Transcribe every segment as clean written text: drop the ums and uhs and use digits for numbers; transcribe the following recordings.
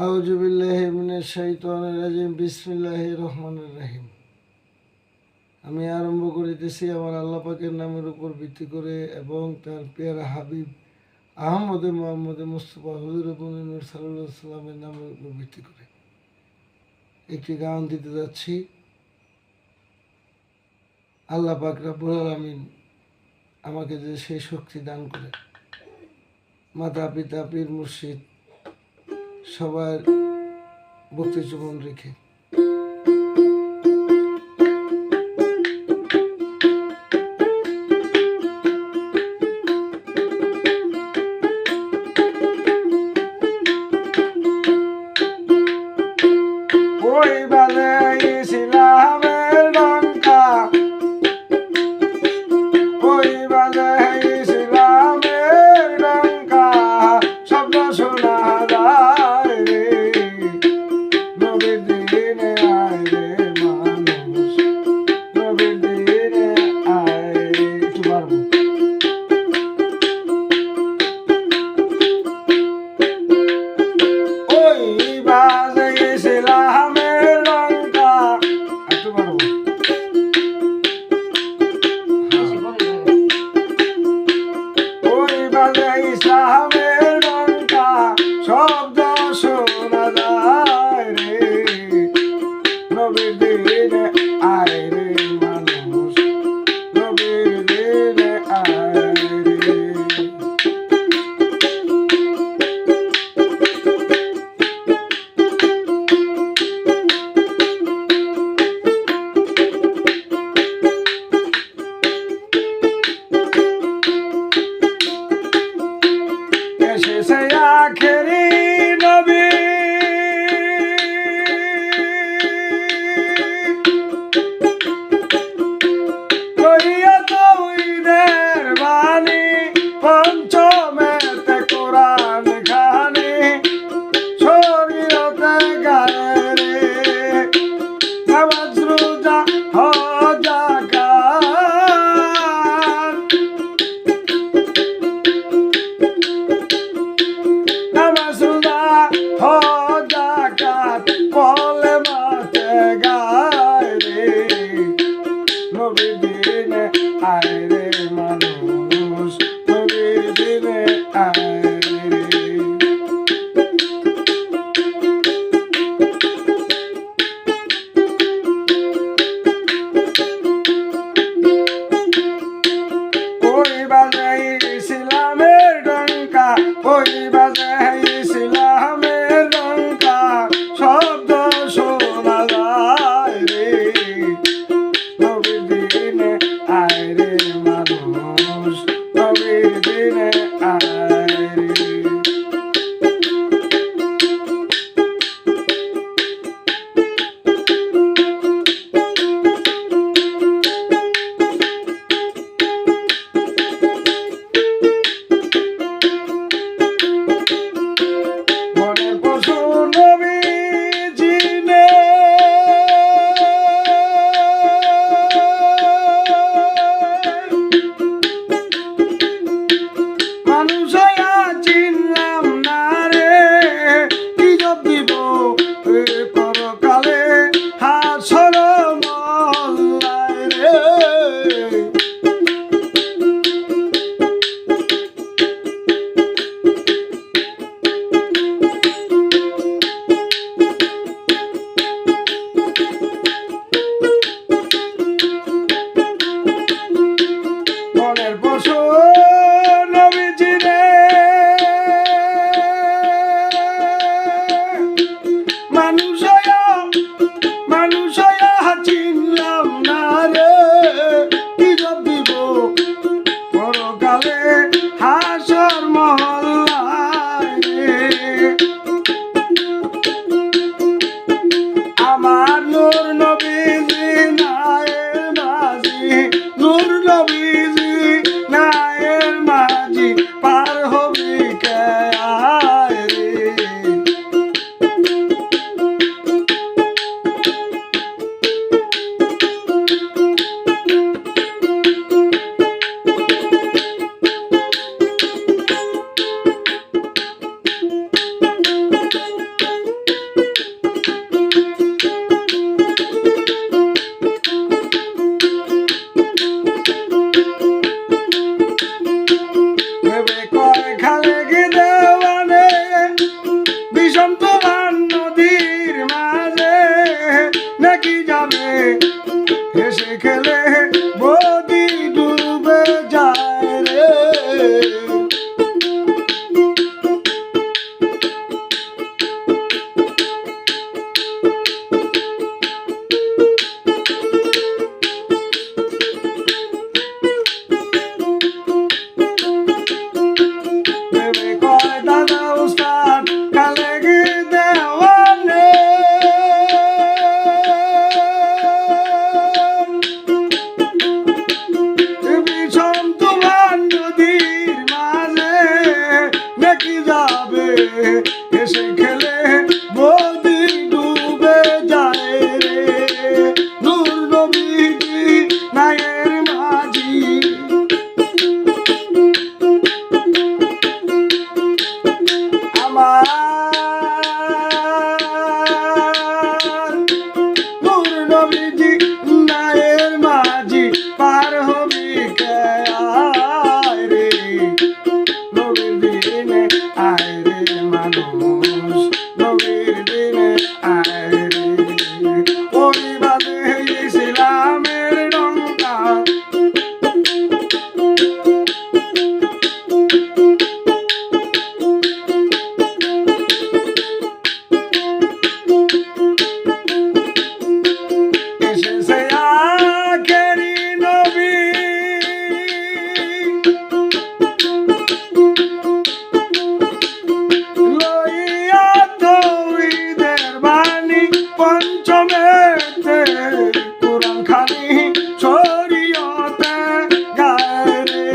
আউযু বিল্লাহি মিনাশ শাইতানির রাজিম। বিসমিল্লাহির রহমানির রহিম। আমি আরম্ভ করিতেছি আমার আল্লাহ পাকের নামের উপর ভিত্তি করে এবং তার পেয়ারা হাবিব আহমদ মোহাম্মদ মুস্তফা হুজুর নূর সাল্লাল্লাহু আলাইহি সাল্লামের নামের উপর ভিত্তি করে একটি গান দিতে যাচ্ছি। আল্লাহ পাক রব্বুল আলামিন আমাকে যে সেই শক্তি দান করে, মাতা পিতা পীর মুর্শিদ সবার ভক্তি চুমন রেখে ওই বাজাইছিলামের ডঙ্কা, ওই বাজাইছিলামের ডঙ্কা, শব্দ শোনা যায় রে, নবীর দিনে আয় রে মানুষ, নবীর দিনে আয় রে। একটু পারবো। ওই বাজাইছিলামের ডঙ্কা, একটু পারবো। ওই বাজাইছিলামের ডঙ্কা, শব্দ শোনা যায় রে, নবীর দিনে আয় রে মানুষ, নবীর দিনে আয় রে। এসেছে আখেরি নবী, করিয়া তৌহিদের বাণী, পঞ্চমেতে কোরআন খানি, শরীয়তে গায়ে রে, নামাজ রোজা হজ যাকাত, নামাজ রোজা হজ যাকাত, বলে মাতে গায় রে, নবীর দিনে আয় রে মানুষ, নবীর দিনে আয় রে। ওই বাজাইছিলামের ডঙ্কা, ওই বাজাইছিলামের ডঙ্কা, শব্দ শোনা যায় রে, নবীর দিনে আয় রে মানুষ, নবীর দিনে আয় রে। খালেক দেওয়ানে বিষম তুফান নদীর মাঝে নাকি যাবে হেসে খেলে বদি ডুবে যায় রে। এসে খেলে বদি ডুবে যায় রে। নূর নবীজি নায়ের মাঝি আমার নূর নবীজি নায়ের মাঝি পার হবি কে আয় রে। নবীর দিনে আয় রে মানুষ, নবীর দিনে আয় রে। ওই বাদে ইসলামের ডঙ্কা এসেছে আখেরি নবী লইয়া তৌহিদের বাণী পঞ্চমেতে কুরআন খানি শরীয়তে গায় রে।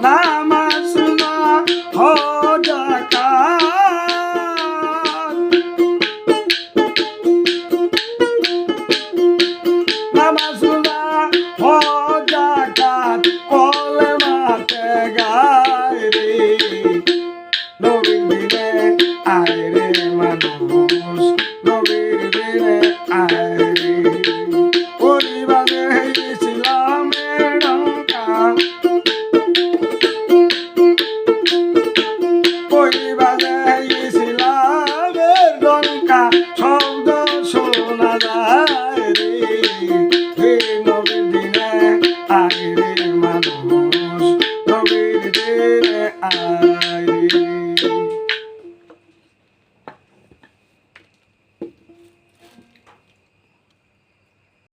নামাজ না হজ যাকাত নামাজ না হজ যাকাত কলেমাতে গায় রে। নবীর দিনে আয়